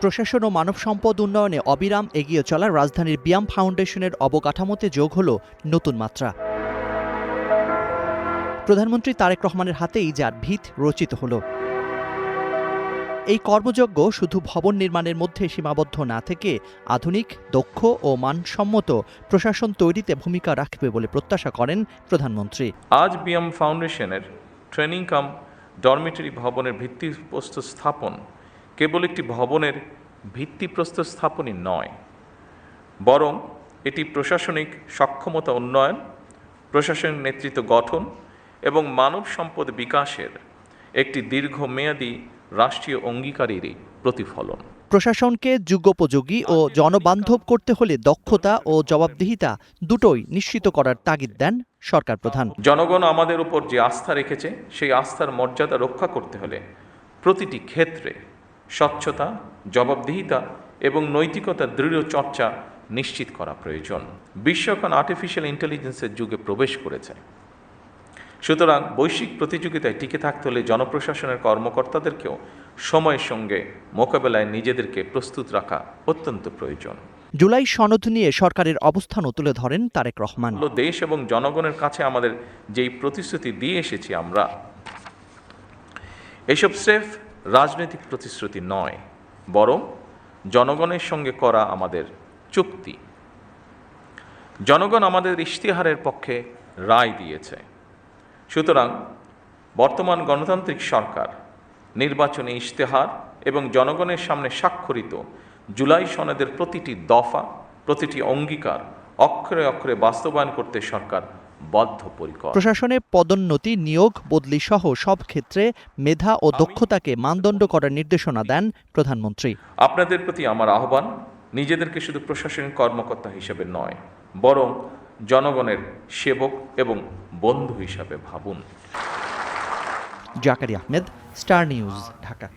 প্রশাসন ও মানব সম্পদ উন্নয়নে অবিরাম এগিয়ে চলা রাজধানীর বিয়াম ফাউন্ডেশনের অবকাঠামোতে যোগ হল নতুন মাত্রা। প্রধানমন্ত্রী তারেক রহমানের হাতেই যার ভিত রচিত হল। এই কর্মযজ্ঞ শুধু ভবন নির্মাণের মধ্যে সীমাবদ্ধ না থেকে আধুনিক, দক্ষ ও মানসম্মত প্রশাসন তৈরিতে ভূমিকা রাখবে বলে প্রত্যাশা করেন প্রধানমন্ত্রী। আজ বিয়াম ফাউন্ডেশনের ট্রেনিং কাম ডরমিটরি ভবনের ভিত্তিপ্রস্তর স্থাপন কেবল একটি ভবনের ভিত্তিপ্রস্তর স্থাপনই নয়, বরং এটি প্রশাসনিক সক্ষমতা উন্নয়ন, প্রশাসনিক নেতৃত্ব গঠন এবং মানব সম্পদ বিকাশের একটি দীর্ঘমেয়াদী রাষ্ট্রীয় অঙ্গীকারেরই প্রতিফলন। প্রশাসনকে যুগোপযোগী ও জনবান্ধব করতে হলে দক্ষতা ও জবাবদিহিতা দুটোই নিশ্চিত করার তাগিদ দেন সরকার প্রধান। জনগণ আমাদের উপর যে আস্থা রেখেছে, সেই আস্থার মর্যাদা রক্ষা করতে হলে প্রতিটি ক্ষেত্রে স্বচ্ছতা, জবাবদিহিতা এবং নৈতিকতার দৃঢ় চর্চা নিশ্চিত করা প্রয়োজন। বিশ্ব এখন আর্টিফিশিয়াল ইন্টেলিজেন্সের যুগে প্রবেশ করেছে। সুতরাং বৈশ্বিক প্রতিযোগিতায় টিকে থাকতে হলে জনপ্রশাসনের কর্মকর্তাদেরকেও সময়ের সঙ্গে মোকাবেলায় নিজেদেরকে প্রস্তুত রাখা অত্যন্ত প্রয়োজন। জুলাই সনদ নিয়ে সরকারের অবস্থানও তুলে ধরেন তারেক রহমান। দেশ এবং জনগণের কাছে আমাদের যেই প্রতিশ্রুতি দিয়ে এসেছি আমরা, এসব স্রেফ রাজনৈতিক প্রতিশ্রুতি নয়, বরং জনগণের সঙ্গে করা আমাদের চুক্তি। জনগণ আমাদের ইশতেহারের পক্ষে রায় দিয়েছে। সুতরাং বর্তমান গণতান্ত্রিক সরকার নির্বাচনী ইশতেহার এবং জনগণের সামনে স্বাক্ষরিত জুলাই সনদের প্রতিটি দফা, প্রতিটি অঙ্গীকার অক্ষরে অক্ষরে বাস্তবায়ন করতে সরকার বদ্ধপরিকর। প্রশাসনে পদোন্নতি, নিয়োগ, বদলি সহ সব ক্ষেত্রে মেধা ও দক্ষতাকে মানদণ্ড করার নির্দেশনা দেন প্রধানমন্ত্রী। আপনাদের প্রতি আমার আহ্বান, নিজেদেরকে শুধু প্রশাসনিক কর্মকর্তা হিসেবে নয়, বরং জনগণের সেবক এবং বন্ধু হিসাবে ভাবুন। Zakaria Ahmed, star news, Dhaka.